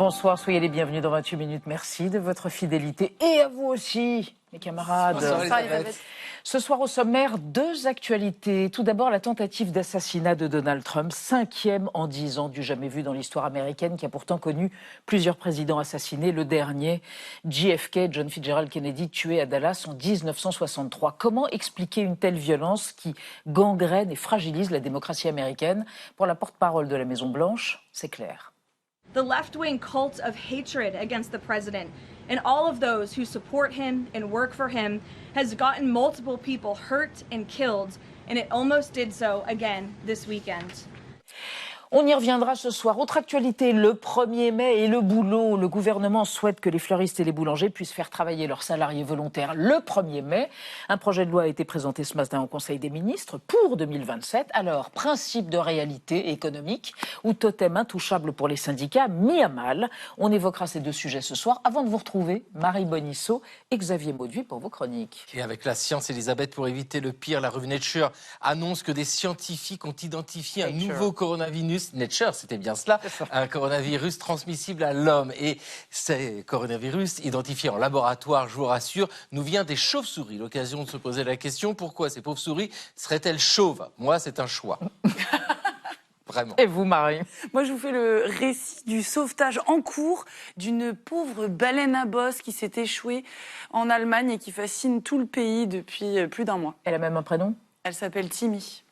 Bonsoir, soyez les bienvenus dans 28 minutes. Merci de votre fidélité et à vous aussi, mes camarades. Bonsoir, Elisabeth. Ce soir au sommaire, deux actualités. Tout d'abord, la tentative d'assassinat de Donald Trump, 5e en 10 ans, du jamais vu dans l'histoire américaine, qui a pourtant connu plusieurs présidents assassinés. Le dernier, JFK, John Fitzgerald Kennedy, tué à Dallas en 1963. Comment expliquer une telle violence qui gangrène et fragilise la démocratie américaine? Pour la porte-parole de la Maison-Blanche, c'est clair. The left-wing cult of hatred against the president and all of those who support him and work for him has gotten multiple people hurt and killed, and it almost did so again this weekend. On y reviendra ce soir. Autre actualité, le 1er mai et le boulot. Le gouvernement souhaite que les fleuristes et les boulangers puissent faire travailler leurs salariés volontaires le 1er mai. Un projet de loi a été présenté ce matin au Conseil des ministres pour 2027. Alors, principe de réalité économique ou totem intouchable pour les syndicats mis à mal. On évoquera ces deux sujets ce soir avant de vous retrouver, Marie Bonisseau et Xavier Mauduit pour vos chroniques. Et avec la science, Elisabeth, pour éviter le pire, la revue Nature annonce que des scientifiques ont identifié un nouveau coronavirus. Nature, c'était bien cela, un coronavirus transmissible à l'homme. Et ce coronavirus, identifié en laboratoire, je vous rassure, nous vient des chauves-souris. L'occasion de se poser la question, pourquoi ces pauvres souris seraient-elles chauves? Moi, c'est un choix. Vraiment. Et vous, Marie? Moi, je vous fais le récit du sauvetage en cours d'une pauvre baleine à bosse qui s'est échouée en Allemagne et qui fascine tout le pays depuis plus d'un mois. Elle a même un prénom? Elle s'appelle Timmy.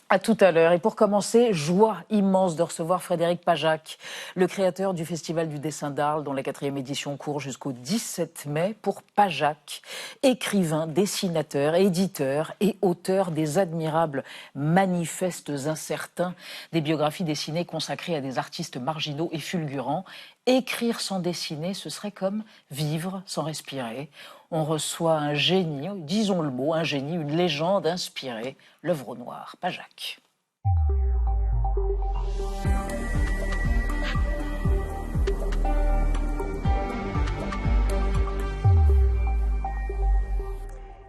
À tout à l'heure. Et pour commencer, joie immense de recevoir Frédéric Pajac, le créateur du Festival du dessin d'Arles, dont la 4e édition court jusqu'au 17 mai. Pour Pajac, écrivain, dessinateur, éditeur et auteur des admirables Manifestes incertains, des biographies dessinées consacrées à des artistes marginaux et fulgurants. Écrire sans dessiner, ce serait comme vivre sans respirer. On reçoit un génie, disons le mot, un génie, une légende inspirée, l'œuvre au noir, Pajac.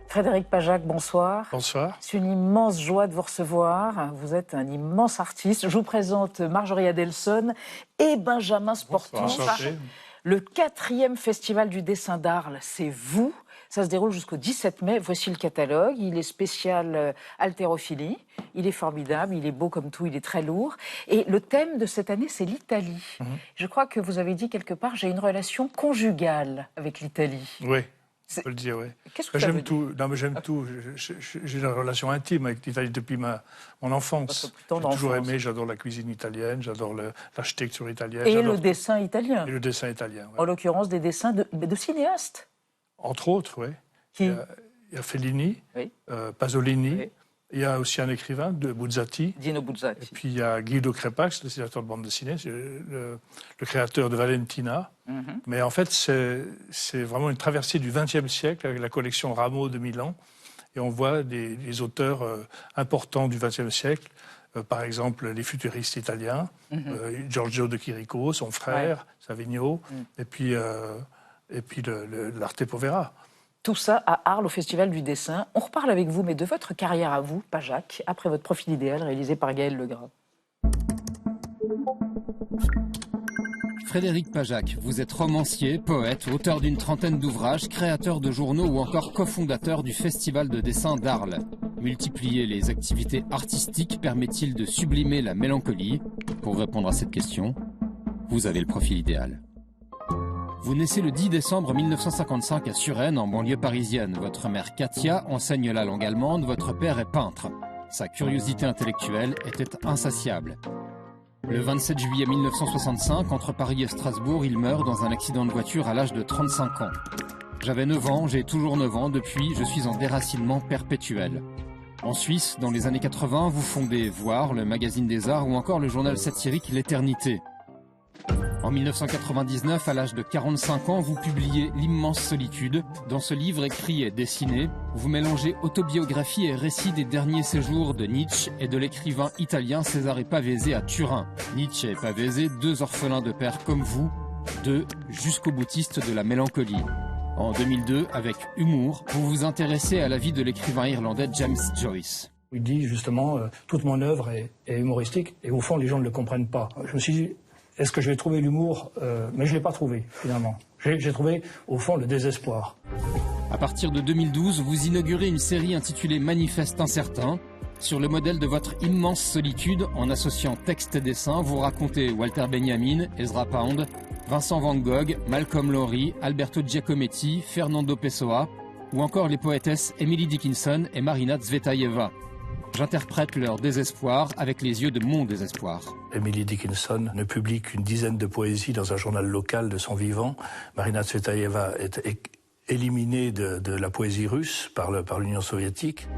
Frédéric Pajac, bonsoir. Bonsoir. C'est une immense joie de vous recevoir. Vous êtes un immense artiste. Je vous présente Marjorie Adelson et Benjamin Sportouche. Le 4e festival du dessin d'Arles, c'est vous. Ça se déroule jusqu'au 17 mai. Voici le catalogue. Il est spécial haltérophilie. Il est formidable, il est beau comme tout, il est très lourd. Et le thème de cette année, c'est l'Italie. Je crois que vous avez dit quelque part, j'ai une relation conjugale avec l'Italie. Oui. On peut le dire, oui. Qu'est-ce que ça veut dire ? Non, mais j'aime tout. J'ai une relation intime avec l'Italie depuis mon enfance. J'ai toujours aimé, j'adore la cuisine italienne, j'adore l'architecture italienne. Et le dessin italien. Et le dessin italien, oui. En l'occurrence, des dessins de cinéastes. Entre autres, oui. Qui ? Il y a Fellini, oui. Pasolini. Oui. Il y a aussi un écrivain, Buzzati. Dino Buzzati. Et puis il y a Guido Crepax, le dessinateur de bande dessinée, le créateur de Valentina. Mais en fait, c'est vraiment une traversée du XXe siècle avec la collection Rameau de Milan. Et on voit des auteurs importants du XXe siècle. Par exemple, les futuristes italiens, Giorgio de Chirico, son frère, Savigno, et puis l'Arte Povera. Tout ça à Arles, au Festival du dessin. On reparle avec vous, mais de votre carrière à vous, Pajac, après votre profil idéal réalisé par Gaël Legras. Frédéric Pajac, vous êtes romancier, poète, auteur d'une trentaine d'ouvrages, créateur de journaux ou encore cofondateur du Festival de dessin d'Arles. Multiplier les activités artistiques permet-il de sublimer la mélancolie? Pour répondre à cette question, vous avez le profil idéal. Vous naissez le 10 décembre 1955 à Suresnes, en banlieue parisienne. Votre mère Katia enseigne la langue allemande, votre père est peintre. Sa curiosité intellectuelle était insatiable. Le 27 juillet 1965, entre Paris et Strasbourg, il meurt dans un accident de voiture à l'âge de 35 ans. J'avais 9 ans, j'ai toujours 9 ans, depuis je suis en déracinement perpétuel. En Suisse, dans les années 80, vous fondez Voir, le magazine des arts ou encore le journal satirique L'Éternité. En 1999, à l'âge de 45 ans, vous publiez L'immense solitude. Dans ce livre écrit et dessiné, vous mélangez autobiographie et récit des derniers séjours de Nietzsche et de l'écrivain italien Cesare Pavese à Turin. Nietzsche et Pavese, deux orphelins de père comme vous, deux jusqu'au boutiste de la mélancolie. En 2002, avec Humour, vous vous intéressez à la vie de l'écrivain irlandais James Joyce. Il dit justement toute mon œuvre est humoristique et au fond les gens ne le comprennent pas. Je me suis dit, est-ce que je vais trouver l'humour? Mais je ne l'ai pas trouvé, finalement. J'ai trouvé, au fond, le désespoir. À partir de 2012, vous inaugurez une série intitulée Manifeste incertain. Sur le modèle de votre immense solitude, en associant texte et dessin, vous racontez Walter Benjamin, Ezra Pound, Vincent Van Gogh, Malcolm Lowry, Alberto Giacometti, Fernando Pessoa, ou encore les poétesses Emily Dickinson et Marina Tsvetaeva. J'interprète leur désespoir avec les yeux de mon désespoir. Emily Dickinson ne publie qu'une dizaine de poésies dans un journal local de son vivant. Marina Tsvetaeva est éliminée de la poésie russe par l'Union soviétique.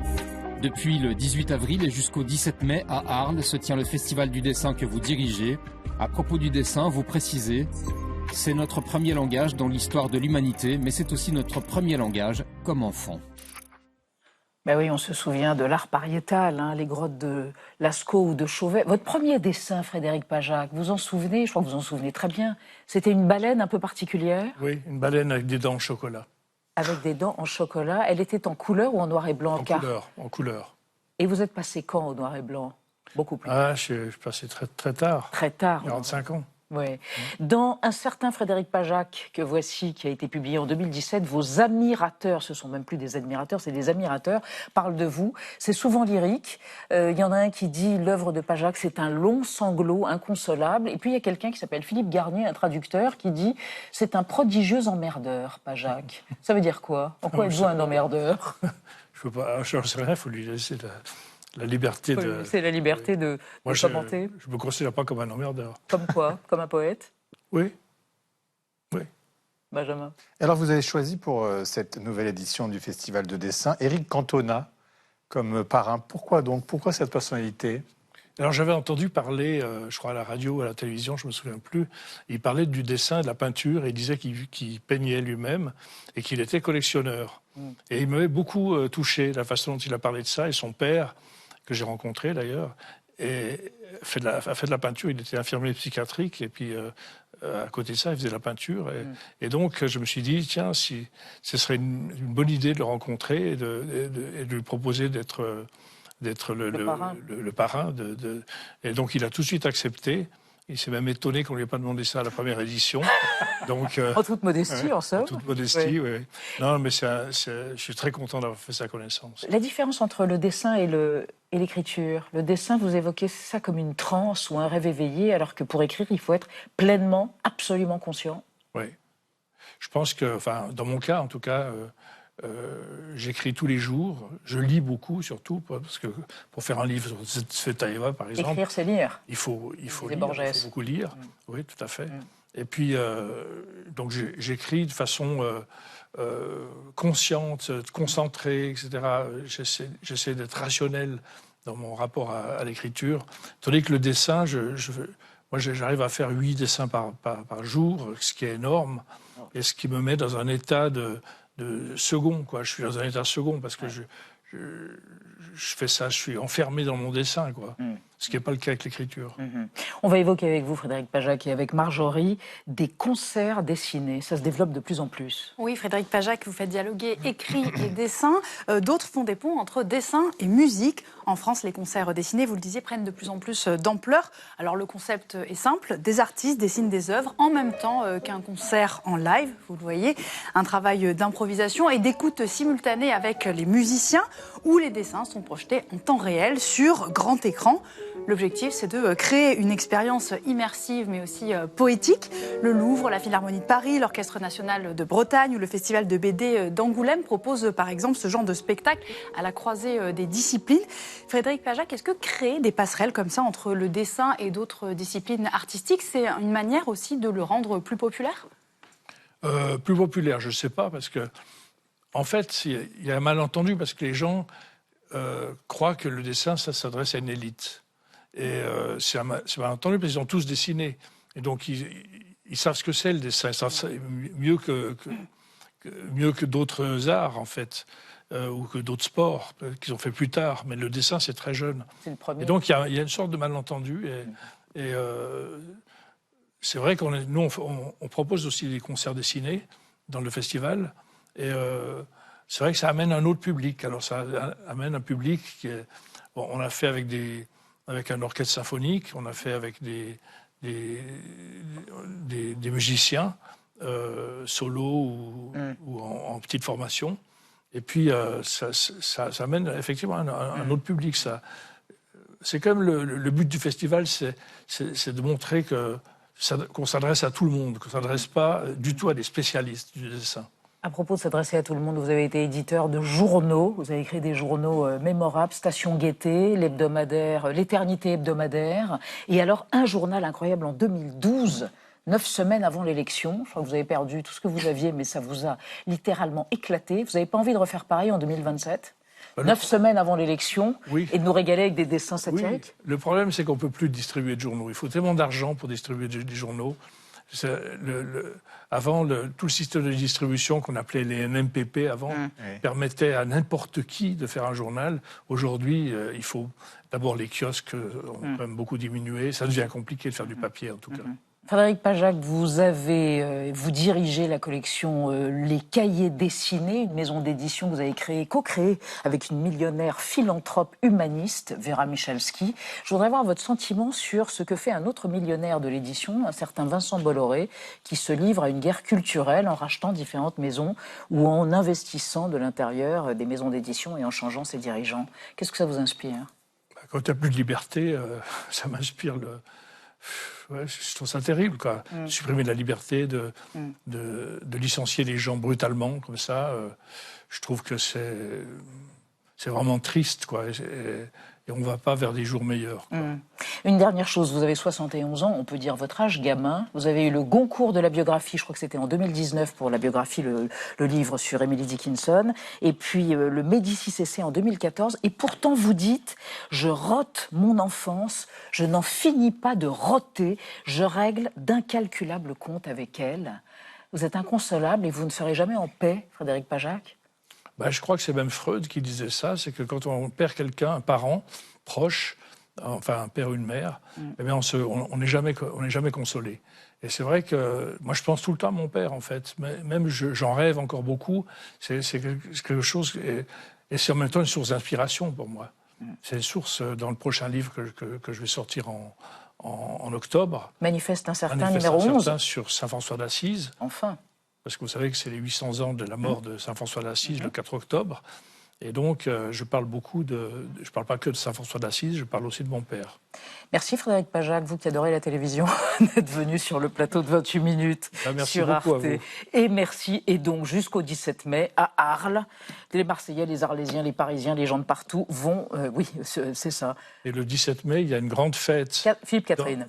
Depuis le 18 avril et jusqu'au 17 mai à Arles se tient le festival du dessin que vous dirigez. À propos du dessin, vous précisez « C'est notre premier langage dans l'histoire de l'humanité, mais c'est aussi notre premier langage comme enfant ». Ben oui, on se souvient de l'art pariétal, les grottes de Lascaux ou de Chauvet. Votre premier dessin, Frédéric Pajac, vous en souvenez? Je crois que vous en souvenez très bien. C'était une baleine un peu particulière? Oui, une baleine avec des dents en chocolat. Avec des dents en chocolat. Elle était en couleur ou en noir et blanc? En couleur. Et vous êtes passé quand au noir et blanc? Beaucoup plus. Ah, je suis passé très tard. Très tard. 45 ans. Oui. Dans un certain Frédéric Pajac, que voici, qui a été publié en 2017, vos admirateurs, ce sont même plus des admirateurs, c'est des admirateurs, parlent de vous. C'est souvent lyrique. Il y en a un qui dit l'œuvre de Pajac, c'est un long sanglot inconsolable. Et puis il y a quelqu'un qui s'appelle Philippe Garnier, un traducteur, qui dit c'est un prodigieux emmerdeur, Pajac. Ça veut dire quoi? En quoi êtes-vous un emmerdeur? Je ne sais rien, il faut lui laisser la liberté de... C'est la liberté de commenter. Je ne me considère pas comme un emmerdeur. Comme quoi? Comme un poète? Oui. Benjamin. Alors vous avez choisi pour cette nouvelle édition du Festival de dessin Éric Cantona comme parrain. Pourquoi donc? Pourquoi cette personnalité? Alors j'avais entendu parler, je crois à la radio ou à la télévision, je ne me souviens plus, il parlait du dessin, de la peinture, et il disait qu'il peignait lui-même et qu'il était collectionneur. Et il m'avait beaucoup touché, la façon dont il a parlé de ça, et son père, que j'ai rencontré d'ailleurs, a fait de la peinture, il était infirmier psychiatrique, et puis à côté de ça, il faisait de la peinture. Et donc je me suis dit, tiens, si ce serait une bonne idée de le rencontrer et de lui proposer d'être le parrain. Et donc il a tout de suite accepté. Il s'est même étonné qu'on ne lui ait pas demandé ça à la première édition. Donc, en toute modestie, en somme. En toute modestie, oui. Non, mais je suis très content d'avoir fait sa connaissance. La différence entre le dessin et l'écriture. Le dessin, vous évoquez ça comme une transe ou un rêve éveillé, alors que pour écrire, il faut être pleinement, absolument conscient. Oui. Je pense que, enfin, dans mon cas, en tout cas... j'écris tous les jours, je lis beaucoup surtout, parce que pour faire un livre sur Tsvetaeva, par exemple... Écrire, c'est lire. Il faut beaucoup lire, oui, tout à fait. Et puis, donc j'écris de façon consciente, concentrée, etc. J'essaie d'être rationnel dans mon rapport à l'écriture, tandis que le dessin, moi j'arrive à faire 8 dessins par jour, ce qui est énorme, et ce qui me met dans un état de second, quoi. Je suis dans un état second parce que je fais ça, je suis enfermé dans mon dessin, quoi. Ce qui n'est pas le cas avec l'écriture. On va évoquer avec vous, Frédéric Pajac, et avec Marjorie, des concerts dessinés. Ça se développe de plus en plus. Oui, Frédéric Pajac, vous faites dialoguer écrit et dessin. D'autres font des ponts entre dessin et musique. En France, les concerts dessinés, vous le disiez, prennent de plus en plus d'ampleur. Alors le concept est simple, des artistes dessinent des œuvres en même temps qu'un concert en live, vous le voyez. Un travail d'improvisation et d'écoute simultanée avec les musiciens, où les dessins sont projetés en temps réel sur grand écran. L'objectif, c'est de créer une expérience immersive, mais aussi poétique. Le Louvre, la Philharmonie de Paris, l'Orchestre national de Bretagne ou le Festival de BD d'Angoulême proposent par exemple ce genre de spectacle à la croisée des disciplines. Frédéric Pajac, est-ce que créer des passerelles comme ça entre le dessin et d'autres disciplines artistiques, c'est une manière aussi de le rendre plus populaire ? Plus populaire, je ne sais pas, parce que, en fait, il y a un malentendu, parce que les gens croient que le dessin, ça s'adresse à une élite. Et c'est malentendu, parce qu'ils ont tous dessiné. Et donc, ils savent ce que c'est, le dessin. Ils savent mieux que d'autres arts, en fait, ou que d'autres sports qu'ils ont fait plus tard. Mais le dessin, c'est très jeune. C'est le premier. Et donc, il y a une sorte de malentendu. Et c'est vrai nous, on propose aussi des concerts dessinés dans le festival. Et c'est vrai que ça amène un autre public. Alors, ça amène un public qui est... Bon, on a fait avec un orchestre symphonique, on a fait avec des musiciens solo ou en petite formation. Et puis, ça amène effectivement un autre public. C'est quand même le but du festival, c'est de montrer qu'on s'adresse à tout le monde, qu'on ne s'adresse pas du tout à des spécialistes du dessin. À propos de s'adresser à tout le monde, vous avez été éditeur de journaux, vous avez écrit des journaux mémorables, Station Gaieté, l'hebdomadaire, l'Éternité hebdomadaire, et alors un journal incroyable en 2012, 9 semaines avant l'élection. Je crois que vous avez perdu tout ce que vous aviez, mais ça vous a littéralement éclaté. Vous n'avez pas envie de refaire pareil en 2027 ? 9 semaines avant l'élection, et de nous régaler avec des dessins satiriques ? Oui. Le problème, c'est qu'on ne peut plus distribuer de journaux. Il faut tellement d'argent pour distribuer des journaux. Avant, tout le système de distribution qu'on appelait les NMPP avant permettait à n'importe qui de faire un journal. Aujourd'hui, il faut d'abord les kiosques ont quand même beaucoup diminué. Ça devient compliqué de faire du papier en tout cas. Frédéric Pajac, vous dirigez la collection Les Cahiers dessinés, une maison d'édition que vous avez co-créée avec une millionnaire philanthrope humaniste, Vera Michalski. Je voudrais avoir votre sentiment sur ce que fait un autre millionnaire de l'édition, un certain Vincent Bolloré, qui se livre à une guerre culturelle en rachetant différentes maisons ou en investissant de l'intérieur des maisons d'édition et en changeant ses dirigeants. Qu'est-ce que ça vous inspire ? Quand il n'y a plus de liberté, ça m'inspire Ouais, je trouve ça terrible, quoi. Supprimer la liberté de licencier les gens brutalement, comme ça. Je trouve que c'est vraiment triste, quoi. Et on ne va pas vers des jours meilleurs, quoi. Une dernière chose, vous avez 71 ans, on peut dire votre âge gamin. Vous avez eu le Goncourt de la biographie, je crois que c'était en 2019 pour la biographie, le livre sur Emily Dickinson. Et puis le Médicis Essai en 2014. Et pourtant vous dites, je rote mon enfance, je n'en finis pas de roter, je règle d'incalculables comptes avec elle. Vous êtes inconsolable et vous ne serez jamais en paix, Frédéric Pajac ? Je crois que c'est même Freud qui disait ça, c'est que quand on perd quelqu'un, un parent proche, enfin un père ou une mère, eh bien on n'est jamais consolé. Et c'est vrai que moi je pense tout le temps à mon père en fait, même j'en rêve encore beaucoup, c'est quelque chose, et c'est en même temps une source d'inspiration pour moi. C'est une source dans le prochain livre que je vais sortir en octobre. Manifeste incertain, numéro 11. Sur Saint François d'Assise. Enfin. Parce que vous savez que c'est les 800 ans de la mort de Saint François d'Assise, le 4 octobre. Et donc, je parle je parle pas que de Saint François d'Assise, je parle aussi de mon père. Merci Frédéric Pajac, vous qui adorez la télévision, d'être venu sur le plateau de 28 minutes sur Arte. À vous. Et merci. Et donc, jusqu'au 17 mai, à Arles, les Marseillais, les Arlésiens, les Parisiens, les gens de partout vont... oui, c'est ça. Et le 17 mai, il y a une grande fête. Philippe Catherine.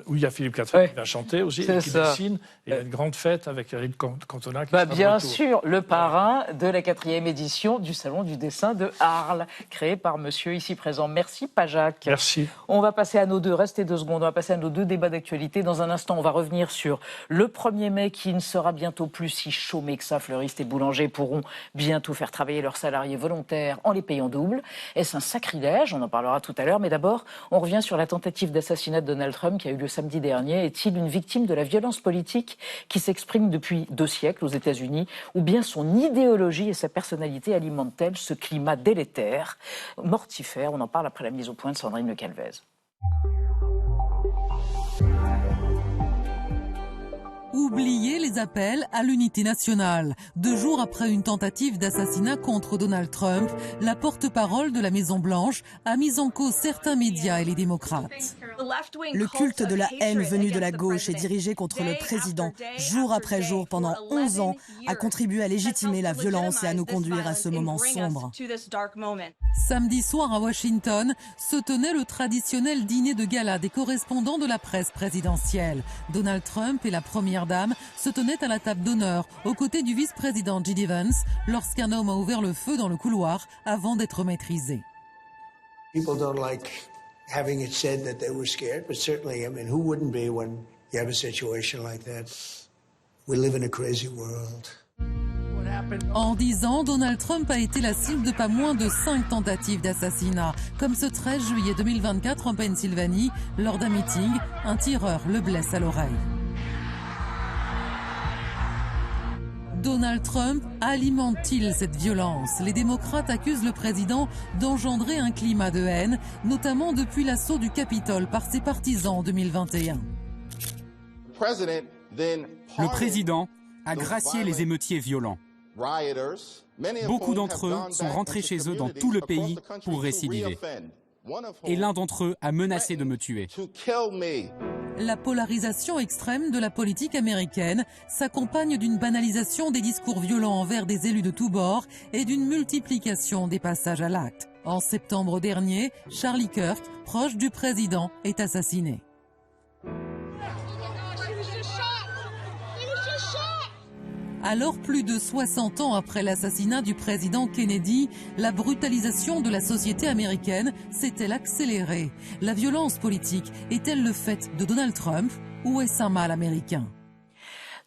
Oui, il y a Philippe Catherine qui va chanter aussi, et qui dessine. Et il y a une grande fête avec Eric Cantona qui sera bien sûr, le parrain de la 4e édition du Salon du dessin de Arles, créé par monsieur ici présent. Merci Pajac. Merci. On va passer à restez 2 secondes, on va passer à nos 2 débats d'actualité. Dans un instant, on va revenir sur le 1er mai qui ne sera bientôt plus si chômé que ça. Fleuristes et boulangers pourront bientôt faire travailler leurs salariés volontaires en les payant double. Est-ce un sacrilège ? On en parlera tout à l'heure. Mais d'abord, on revient sur la tentative d'assassinat de Donald Trump qui a eu lieu samedi dernier. Est-il une victime de la violence politique qui s'exprime depuis 2 siècles aux États-Unis, ou bien son idéologie et sa personnalité alimentent-elles ce climat délétère, mortifère? On en parle après la mise au point de Sandrine Le Calvez. Oubliez les appels à l'unité nationale. 2 jours après une tentative d'assassinat contre Donald Trump, la porte-parole de la Maison-Blanche a mis en cause certains médias et les démocrates. Le culte de la haine venue de la gauche et dirigé contre le président, jour après jour, pendant 11 ans, a contribué à légitimer la violence et à nous conduire à ce moment sombre. Samedi soir à Washington, se tenait le traditionnel dîner de gala des correspondants de la presse présidentielle. Donald Trump et la première dame se tenaient à la table d'honneur aux côtés du vice-président J.D. Vance lorsqu'un homme a ouvert le feu dans le couloir avant d'être maîtrisé. People don't like having it said that they were scared, but certainly, I mean, who wouldn't be when you have a situation like that? We live in a crazy world. En 10 ans, Donald Trump a été la cible de pas moins de 5 tentatives d'assassinat, comme ce 13 juillet 2024 en Pennsylvanie, lors d'un meeting, un tireur le blesse à l'oreille. Donald Trump alimente-t-il cette violence? Les démocrates accusent le président d'engendrer un climat de haine, notamment depuis l'assaut du Capitole par ses partisans en 2021. Le président a gracié les émeutiers violents. Beaucoup d'entre eux sont rentrés chez eux dans tout le pays pour récidiver. Et l'un d'entre eux a menacé de me tuer. La polarisation extrême de la politique américaine s'accompagne d'une banalisation des discours violents envers des élus de tous bords et d'une multiplication des passages à l'acte. En septembre dernier, Charlie Kirk, proche du président, est assassiné. Alors, plus de 60 ans après l'assassinat du président Kennedy, la brutalisation de la société américaine s'est-elle accélérée? La violence politique est-elle le fait de Donald Trump ou est-ce un mal américain?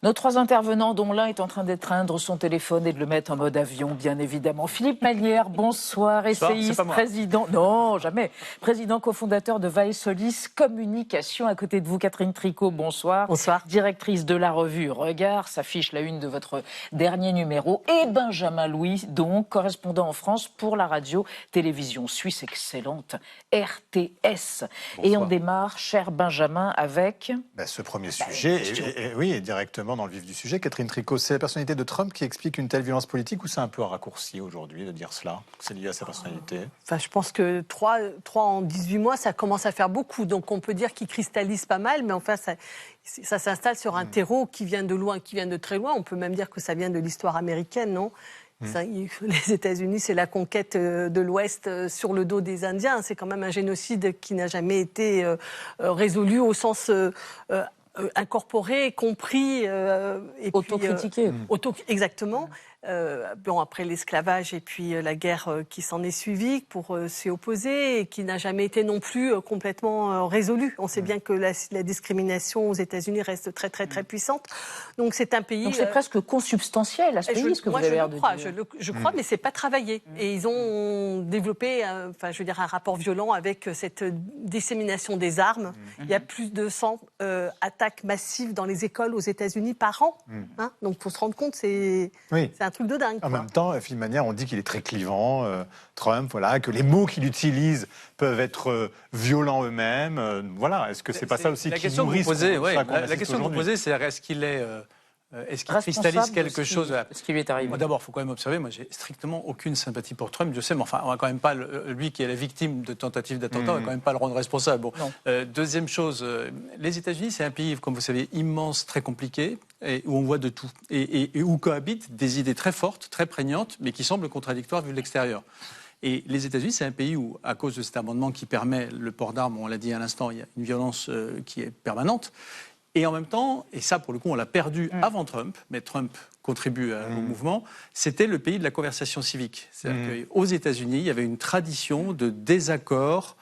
Nos trois intervenants, dont l'un est en train d'éteindre son téléphone et de le mettre en mode avion, bien évidemment. Philippe Malière, bonsoir, essayiste, président... Non, jamais. Président cofondateur de Vaesolis Communication. À côté de vous, Catherine Tricot, bonsoir. Bonsoir. Directrice de la revue Regard, s'affiche la une de votre dernier numéro. Et Benjamin Louis, donc, correspondant en France pour la radio-télévision suisse excellente, RTS. Bonsoir. Et on démarre, cher Benjamin, avec... ce premier sujet, oui, directement dans le vif du sujet. Catherine Tricot, c'est la personnalité de Trump qui explique une telle violence politique ou c'est un peu un raccourci aujourd'hui de dire cela? C'est lié à sa personnalité? Je pense que 3 en 18 mois, ça commence à faire beaucoup. Donc on peut dire qu'il cristallise pas mal, mais enfin ça s'installe sur un terreau qui vient de loin, qui vient de très loin. On peut même dire que ça vient de l'histoire américaine, non? Les États-Unis, c'est la conquête de l'Ouest sur le dos des Indiens. C'est quand même un génocide qui n'a jamais été résolu au sens... incorporé, compris et autocritiqué. Exactement. Après l'esclavage et puis la guerre qui s'en est suivie pour s'y opposer et qui n'a jamais été non plus complètement résolue. On sait bien que la discrimination aux États-Unis reste très très très puissante. Donc c'est un pays. Donc c'est presque consubstantiel à ce pays, ce que vous avez l'air de dire. Je crois, mais c'est pas travaillé. Et ils ont développé, un rapport violent avec cette dissémination des armes. Il y a plus de 100 attaques massives dans les écoles aux États-Unis par an. Donc pour se rendre compte, c'est un truc de dingue. En même temps, Philippe Manière, on dit qu'il est très clivant, Trump, que les mots qu'il utilise peuvent être violents eux-mêmes. Est-ce que c'est pas ça aussi qui nourrit la question que vous posez, c'est est-ce qu'il cristallise quelque chose? Ce qui lui est arrivé. D'abord, il faut quand même observer, moi j'ai strictement aucune sympathie pour Trump, je sais, mais enfin, on va quand même pas, lui qui est la victime de tentatives d'attentat, on va quand même pas le rendre responsable. Deuxième chose, les États-Unis, c'est un pays, comme vous savez, immense, très compliqué, et où on voit de tout, et où cohabitent des idées très fortes, très prégnantes, mais qui semblent contradictoires vu de l'extérieur. Et les États-Unis, c'est un pays où, à cause de cet amendement qui permet le port d'armes, on l'a dit à l'instant, il y a une violence qui est permanente. Et en même temps, et ça pour le coup on l'a perdu avant Trump, mais Trump contribue au mouvement, c'était le pays de la conversation civique. C'est-à-dire qu'aux États-Unis, il y avait une tradition de désaccord.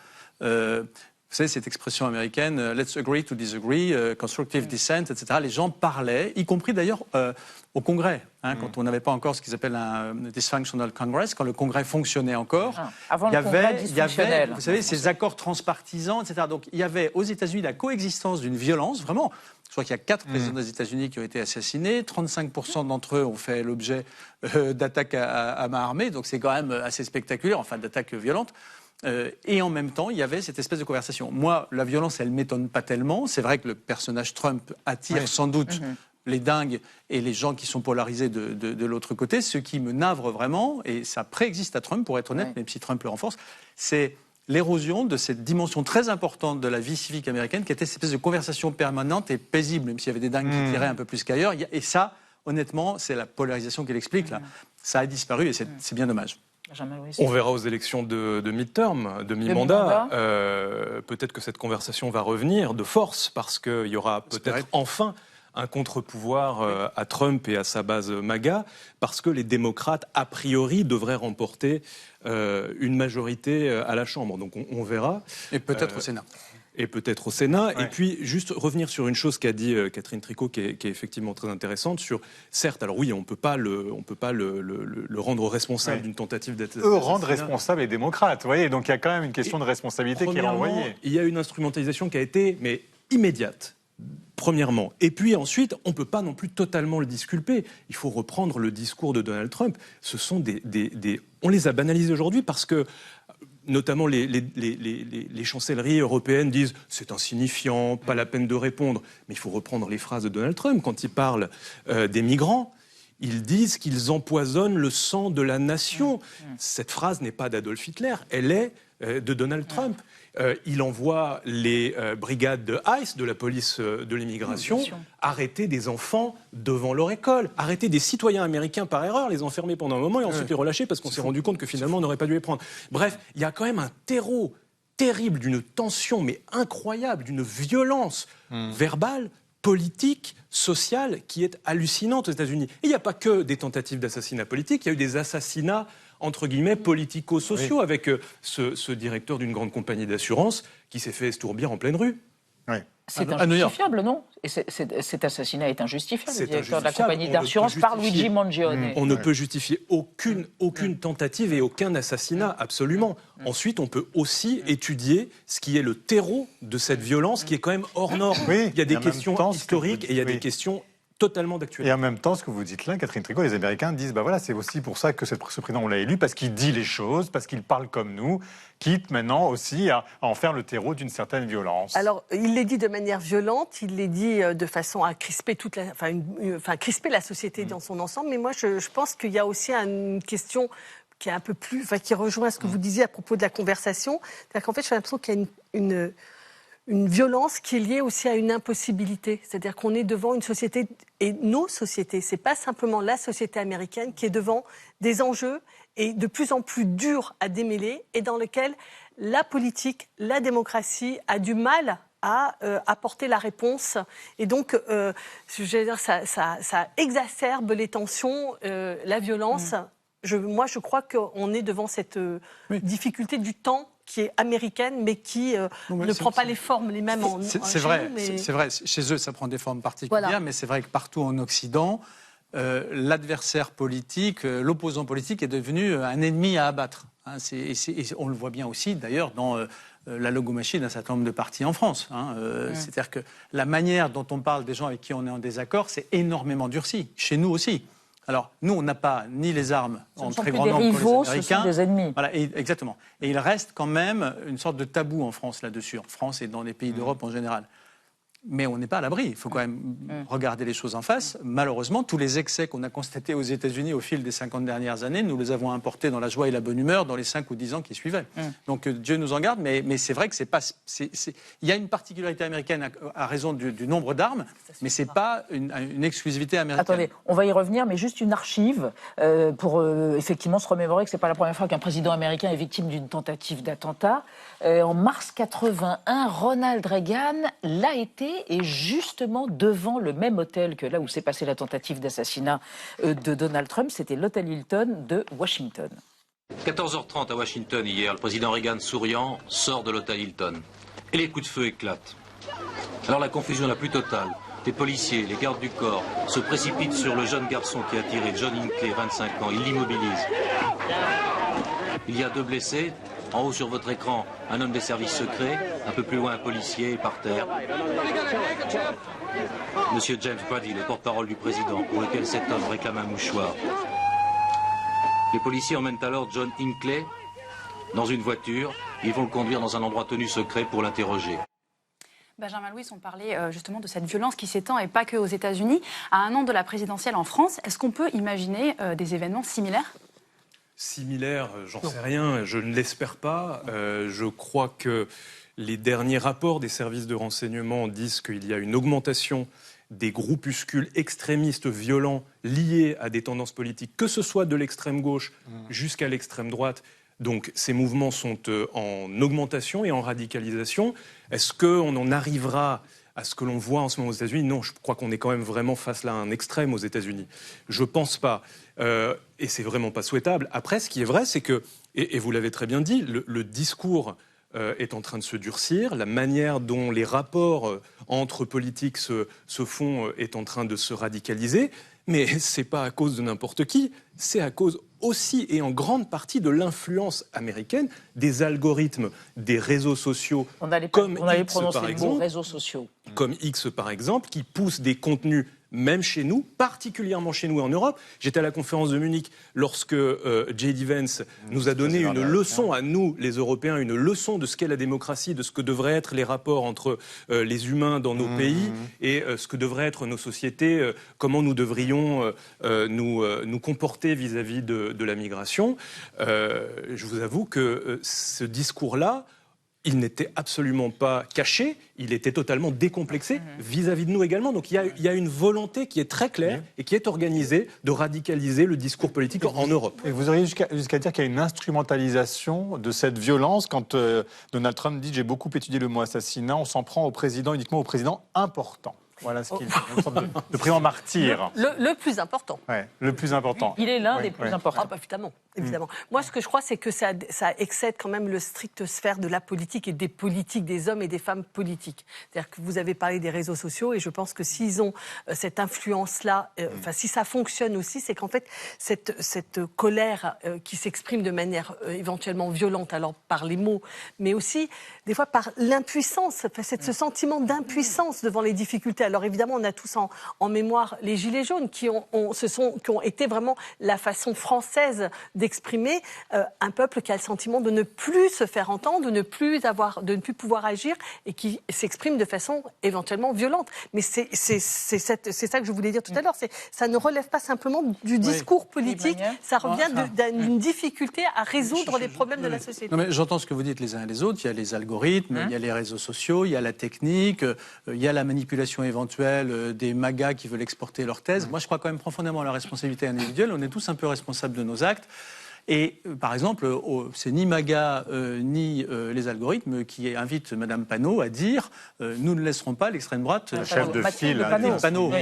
Vous savez, cette expression américaine, let's agree to disagree, constructive dissent, etc. Les gens parlaient, y compris d'ailleurs au Congrès, quand on n'avait pas encore ce qu'ils appellent un dysfunctional Congress, quand le Congrès fonctionnait encore. Avant il y avait, vous savez, ces accords transpartisans, etc. Donc il y avait aux États-Unis la coexistence d'une violence, vraiment. Je crois qu'il y a 4 présidents des États-Unis qui ont été assassinés, 35% d'entre eux ont fait l'objet d'attaques à main armée, donc c'est quand même assez spectaculaire, enfin d'attaques violentes. Et en même temps, il y avait cette espèce de conversation. Moi, la violence, elle ne m'étonne pas tellement. C'est vrai que le personnage Trump attire sans doute les dingues et les gens qui sont polarisés de l'autre côté. Ce qui me navre vraiment, et ça préexiste à Trump, pour être honnête, même si Trump le renforce, c'est l'érosion de cette dimension très importante de la vie civique américaine, qui était cette espèce de conversation permanente et paisible, même s'il y avait des dingues qui tiraient un peu plus qu'ailleurs. Et ça, honnêtement, c'est la polarisation qu'il explique. Là. Ça a disparu et c'est bien dommage. On verra aux élections de mi-term, de mi-mandat. Peut-être que cette conversation va revenir de force parce qu'il y aura peut-être enfin un contre-pouvoir à Trump et à sa base MAGA, parce que les démocrates, a priori, devraient remporter une majorité à la Chambre. Donc on verra. Et peut-être au Sénat. Et peut-être au Sénat. Ouais. Et puis, juste revenir sur une chose qu'a dit Catherine Tricot, qui est effectivement très intéressante, sur, certes, alors oui, on peut pas le rendre responsable d'une tentative d'être... Eux rendent responsable les démocrates, vous voyez, donc il y a quand même une question de responsabilité qui est renvoyée. Il y a une instrumentalisation qui a été, mais immédiate, premièrement. Et puis ensuite, on ne peut pas non plus totalement le disculper. Il faut reprendre le discours de Donald Trump. Ce sont on les a banalisés aujourd'hui parce que notamment les chancelleries européennes disent c'est insignifiant, pas la peine de répondre. Mais il faut reprendre les phrases de Donald Trump quand il parle des migrants. Ils disent qu'ils empoisonnent le sang de la nation. Cette phrase n'est pas d'Adolf Hitler, elle est de Donald Trump. Il envoie les brigades de ICE, de la police de l'immigration, arrêter des enfants devant leur école, arrêter des citoyens américains par erreur, les enfermer pendant un moment et ensuite les relâcher parce qu'on s'est rendu compte que finalement on n'aurait pas dû les prendre. Bref, il y a quand même un terreau terrible d'une tension mais incroyable, d'une violence verbale, politique, sociale qui est hallucinante aux États-Unis. Et il n'y a pas que des tentatives d'assassinat politique, il y a eu des assassinats entre guillemets politico-sociaux avec ce directeur d'une grande compagnie d'assurance qui s'est fait estourbir en pleine rue. C'est injustifiable, non? Et cet assassinat est injustifiable, le directeur de la compagnie d'assurance par Luigi Mangione. On ne peut justifier aucune tentative et aucun assassinat, absolument. Ensuite, on peut aussi étudier ce qui est le terreau de cette violence qui est quand même hors norme. Il y a des questions historiques et il y a des questions totalement d'actualité. Et en même temps, ce que vous dites là, Catherine Tricot, les Américains disent, voilà, c'est aussi pour ça que ce président, on l'a élu, parce qu'il dit les choses, parce qu'il parle comme nous, quitte maintenant aussi à en faire le terreau d'une certaine violence. Alors, il les dit de manière violente, il les dit de façon à crisper crisper la société dans son ensemble, mais moi, je pense qu'il y a aussi une question qui est un peu plus, qui rejoint ce que vous disiez à propos de la conversation. C'est-à-dire qu'en fait, j'ai l'impression qu'il y a une violence qui est liée aussi à une impossibilité. C'est-à-dire qu'on est devant une société, et nos sociétés, c'est pas simplement la société américaine qui est devant des enjeux et de plus en plus durs à démêler et dans lesquels la politique, la démocratie a du mal à apporter la réponse. Et donc, je veux dire, ça exacerbe les tensions, la violence. Moi, je crois qu'on est devant cette difficulté du temps qui est américaine, mais qui ne prend pas les formes les mêmes en C'est vrai, c'est vrai. Chez eux, ça prend des formes particulières, mais c'est vrai que partout en Occident, l'adversaire politique, l'opposant politique est devenu un ennemi à abattre. On le voit bien aussi, d'ailleurs, dans la logomachie d'un certain nombre de partis en France. C'est-à-dire que la manière dont on parle des gens avec qui on est en désaccord, c'est énormément durci. Chez nous aussi. Alors, nous, on n'a pas ni les armes en très grand nombre pour les Américains. Ce sont des ennemis. Voilà, exactement. Et il reste quand même une sorte de tabou en France là-dessus, en France et dans les pays d'Europe en général. Mais on n'est pas à l'abri. Il faut quand même regarder les choses en face. Malheureusement, tous les excès qu'on a constatés aux États-Unis au fil des 50 dernières années, nous les avons importés dans la joie et la bonne humeur dans les 5 ou 10 ans qui suivaient. Donc Dieu nous en garde, mais c'est vrai que il y a une particularité américaine à raison du nombre d'armes, mais ce n'est pas une exclusivité américaine. Attendez, on va y revenir, mais juste une archive pour effectivement se remémorer que ce n'est pas la première fois qu'un président américain est victime d'une tentative d'attentat. En mars 81, Ronald Reagan l'a été, et justement devant le même hôtel que là où s'est passée la tentative d'assassinat de Donald Trump, c'était l'hôtel Hilton de Washington. 14h30 à Washington hier, le président Reagan souriant sort de l'hôtel Hilton et les coups de feu éclatent. Alors la confusion la plus totale. Les policiers, les gardes du corps se précipitent sur le jeune garçon qui a tiré, John Hinckley, 25 ans. Ils l'immobilisent. Il y a 2 blessés. En haut sur votre écran, un homme des services secrets. Un peu plus loin, un policier par terre. Monsieur James Brady, le porte-parole du président, pour lequel cet homme réclame un mouchoir. Les policiers emmènent alors John Hinckley dans une voiture. Ils vont le conduire dans un endroit tenu secret pour l'interroger. Benjamin Louis, on parlait justement de cette violence qui s'étend, et pas que aux États-Unis. À un an de la présidentielle en France, est-ce qu'on peut imaginer des événements similaires ? Similaire, j'en sais rien, je ne l'espère pas. Je crois que les derniers rapports des services de renseignement disent qu'il y a une augmentation des groupuscules extrémistes violents liés à des tendances politiques, que ce soit de l'extrême gauche jusqu'à l'extrême droite. Donc ces mouvements sont en augmentation et en radicalisation. Est-ce qu'on en arrivera à ce que l'on voit en ce moment aux États-Unis? Non, je crois qu'on est quand même vraiment face là à un extrême aux États-Unis. Je pense pas. Et c'est vraiment pas souhaitable. Après, ce qui est vrai, c'est que, et vous l'avez très bien dit, le discours est en train de se durcir. La manière dont les rapports entre politiques se font est en train de se radicaliser. Mais c'est pas à cause de n'importe qui, c'est à cause aussi et en grande partie de l'influence américaine des algorithmes des réseaux sociaux comme X par exemple, qui poussent des contenus même chez nous, particulièrement chez nous en Europe. J'étais à la conférence de Munich lorsque J.D. Vance nous a donné une leçon à nous, les Européens, une leçon de ce qu'est la démocratie, de ce que devraient être les rapports entre les humains dans nos pays et ce que devraient être nos sociétés, comment nous devrions nous comporter vis-à-vis de la migration. Je vous avoue que ce discours-là, il n'était absolument pas caché, il était totalement décomplexé vis-à-vis de nous également. Donc il y a une volonté qui est très claire et qui est organisée de radicaliser le discours politique en Europe. Et vous auriez jusqu'à dire qu'il y a une instrumentalisation de cette violence quand Donald Trump dit « j'ai beaucoup étudié le mot assassinat, on s'en prend uniquement aux présidents importants ». Voilà ce qu'il est, une sorte de président martyr. Le plus important. Ouais, le plus important. Il est l'un des plus importants. Ah bah, évidemment. Moi, ce que je crois, c'est que ça excède quand même le strict sphère de la politique et des politiques, des hommes et des femmes politiques. C'est-à-dire que vous avez parlé des réseaux sociaux et je pense que s'ils ont cette influence-là, si ça fonctionne aussi, c'est qu'en fait, cette colère qui s'exprime de manière éventuellement violente, alors par les mots, mais aussi des fois par l'impuissance, ce sentiment d'impuissance devant les difficultés. Alors évidemment, on a tous en mémoire les Gilets jaunes qui ont été vraiment la façon française d'exprimer un peuple qui a le sentiment de ne plus se faire entendre, de ne plus pouvoir agir et qui s'exprime de façon éventuellement violente. Mais c'est ça que je voulais dire tout à l'heure. Ça ne relève pas simplement du discours politique, ça revient d'une difficulté à résoudre les problèmes de la société. Non mais j'entends ce que vous dites les uns et les autres. Il y a les algorithmes, il y a les réseaux sociaux, il y a la technique, il y a la manipulation éventuelle des magas qui veulent exporter leur thèse. Moi, je crois quand même profondément à la responsabilité individuelle. On est tous un peu responsables de nos actes. Et par exemple, c'est ni MAGA ni les algorithmes qui invitent Madame Panot à dire nous ne laisserons pas l'extrême droite. Le chef de file Panot.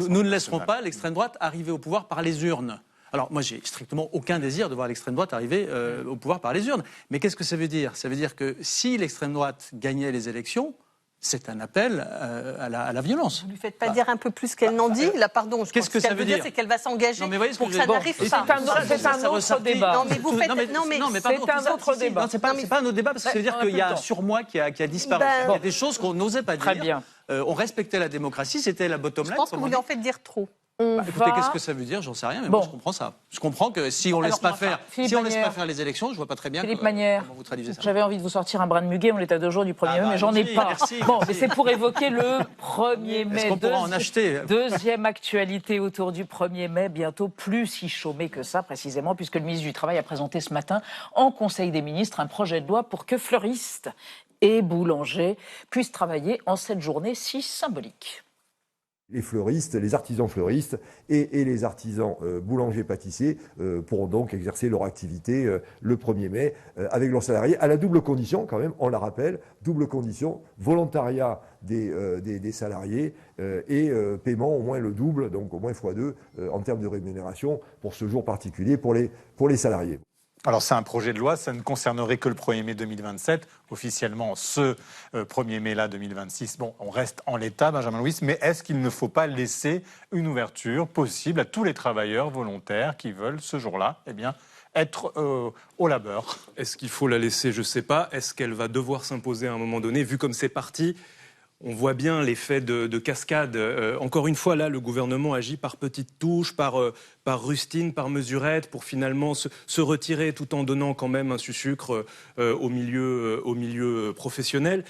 Nous ne laisserons pas l'extrême droite arriver au pouvoir par les urnes. Alors moi, j'ai strictement aucun désir de voir l'extrême droite arriver au pouvoir par les urnes. Mais qu'est-ce que ça veut dire ? Ça veut dire que si l'extrême droite gagnait les élections, c'est un appel à la violence. Vous ne lui faites pas dire un peu plus qu'elle n'en dit. Là, pardon, qu'est-ce que ça veut dire ? C'est qu'elle va s'engager pour que ça n'arrive pas. C'est un autre débat. Non, mais vous faites... C'est un autre débat. Non, c'est pas un autre débat, parce que ça veut dire qu'il y a un surmoi qui a disparu. Il y a des choses qu'on n'osait pas dire. Très bien. On respectait la démocratie, c'était la bottom line. Je pense que vous lui en faites dire trop. Écoutez, qu'est-ce que ça veut dire ? J'en sais rien, mais moi je comprends ça. Je comprends que si on ne laisse pas faire les élections, je vois pas très bien Philippe Manière, comment vous traduisez ça. J'avais envie de vous sortir un brin de muguet, on est à 2 jours du 1er mai, mais j'en ai pas. Merci. Mais c'est pour évoquer le 1er mai. Est-ce qu'on pourra en acheter ? Deuxième actualité autour du 1er mai, bientôt plus si chômé que ça précisément, puisque le ministre du Travail a présenté ce matin en Conseil des ministres un projet de loi pour que fleuristes et boulangers puissent travailler en cette journée si symbolique. Les fleuristes, les artisans fleuristes et les artisans boulangers-pâtissiers pourront donc exercer leur activité le 1er mai avec leurs salariés, à la double condition, quand même, on la rappelle, double condition, volontariat des salariés et paiement au moins le double, donc au moins x2 en termes de rémunération pour ce jour particulier pour les salariés. Alors c'est un projet de loi, ça ne concernerait que le 1er mai 2027, officiellement ce 1er mai-là 2026. Bon, on reste en l'état, Benjamin Louis, mais est-ce qu'il ne faut pas laisser une ouverture possible à tous les travailleurs volontaires qui veulent ce jour-là, être au labeur ? Est-ce qu'il faut la laisser ? Je ne sais pas. Est-ce qu'elle va devoir s'imposer à un moment donné ? Vu comme c'est parti, on voit bien l'effet de cascade. Encore une fois, là, le gouvernement agit par petites touches, par rustine, par mesurette, pour finalement se retirer tout en donnant quand même un sucre au milieu professionnel.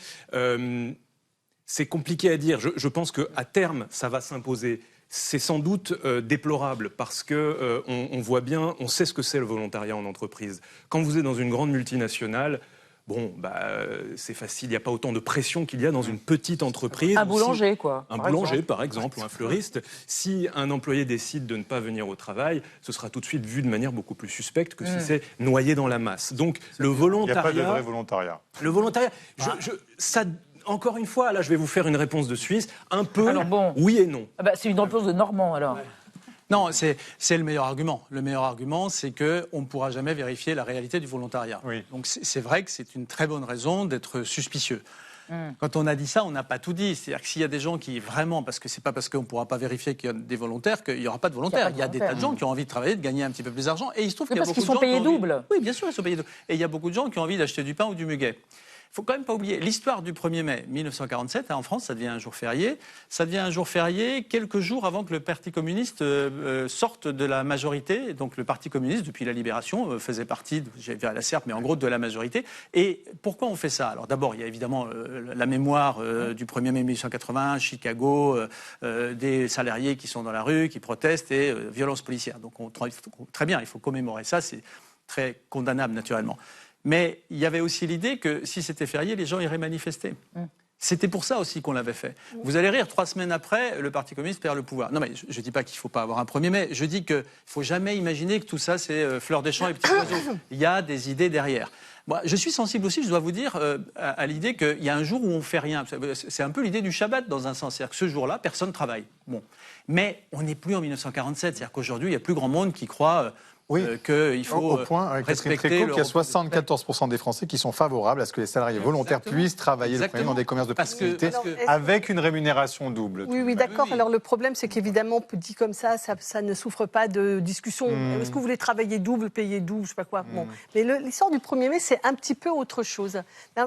C'est compliqué à dire. Je pense qu'à terme, ça va s'imposer. C'est sans doute déplorable parce que on voit bien, on sait ce que c'est le volontariat en entreprise. Quand vous êtes dans une grande multinationale, c'est facile, il n'y a pas autant de pression qu'il y a dans une petite entreprise. Un boulanger, quoi. Un boulanger, par exemple, ou un fleuriste. Si un employé décide de ne pas venir au travail, ce sera tout de suite vu de manière beaucoup plus suspecte que si c'est noyé dans la masse. Donc, le volontariat... Il n'y a pas de vrai volontariat. Le volontariat, encore une fois, là, je vais vous faire une réponse de Suisse, un peu, oui et non. C'est une réponse de Normand, alors. Non, c'est le meilleur argument. Le meilleur argument, c'est qu'on ne pourra jamais vérifier la réalité du volontariat. Oui. Donc c'est vrai que c'est une très bonne raison d'être suspicieux. Quand on a dit ça, on n'a pas tout dit. C'est-à-dire que s'il y a des gens qui vraiment, parce que c'est pas parce qu'on ne pourra pas vérifier qu'il y a des volontaires qu'il n'y aura pas de volontaires. Il y a des tas de gens qui ont envie de travailler, de gagner un petit peu plus d'argent. Et il se trouve qu'il y a beaucoup de gens payés double. Oui, bien sûr, ils sont payés double. Et il y a beaucoup de gens qui ont envie d'acheter du pain ou du muguet. faut quand même pas oublier l'histoire du 1er mai 1947. En France, ça devient un jour férié. Ça devient un jour férié quelques jours avant que le Parti communiste sorte de la majorité. Donc le Parti communiste, depuis la Libération, faisait partie, j'allais dire la SERP, mais en gros de la majorité. Et pourquoi on fait ça? Alors d'abord, il y a évidemment la mémoire du 1er mai 1881, Chicago, des salariés qui sont dans la rue, qui protestent et violences policières. Donc très bien, il faut commémorer ça, c'est très condamnable naturellement. Mais il y avait aussi l'idée que si c'était férié, les gens iraient manifester. C'était pour ça aussi qu'on l'avait fait. Vous allez rire, 3 semaines après, le Parti communiste perd le pouvoir. Non mais je ne dis pas qu'il ne faut pas avoir un 1er mai, je dis qu'il ne faut jamais imaginer que tout ça c'est fleurs des champs et petits oiseaux. Il y a des idées derrière. Moi, je suis sensible aussi, je dois vous dire, à l'idée qu'il y a un jour où on ne fait rien. C'est un peu l'idée du Shabbat dans un sens. C'est-à-dire que ce jour-là, personne ne travaille. Bon. Mais on n'est plus en 1947. C'est-à-dire qu'aujourd'hui, il y a plus grand monde qui croit... qu'il faut au point, respecter qu'il y a 74% des Français qui sont favorables à ce que les salariés volontaires puissent travailler le 1er dans des commerces de proximité avec une rémunération double. Oui, d'accord. Alors le problème, c'est qu'évidemment, dit comme ça ne souffre pas de discussion. Est-ce que vous voulez travailler double, payer double, je ne sais pas quoi. Bon. Mais l'histoire du 1er mai, c'est un petit peu autre chose.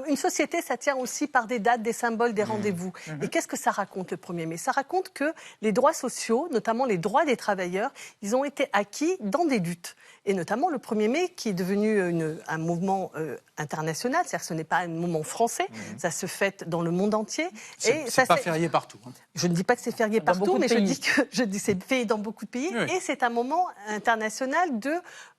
Une société, ça tient aussi par des dates, des symboles, des rendez-vous. Et qu'est-ce que ça raconte le 1er mai? Ça raconte que les droits sociaux, notamment les droits des travailleurs, ils ont été acquis dans des luttes. Et notamment le 1er mai, qui est devenu un mouvement international, c'est-à-dire que ce n'est pas un mouvement français, ça se fête dans le monde entier. C'est pas férié partout. Je ne dis pas que c'est férié partout, mais je dis que c'est férié dans beaucoup de pays. Oui. Et c'est un moment international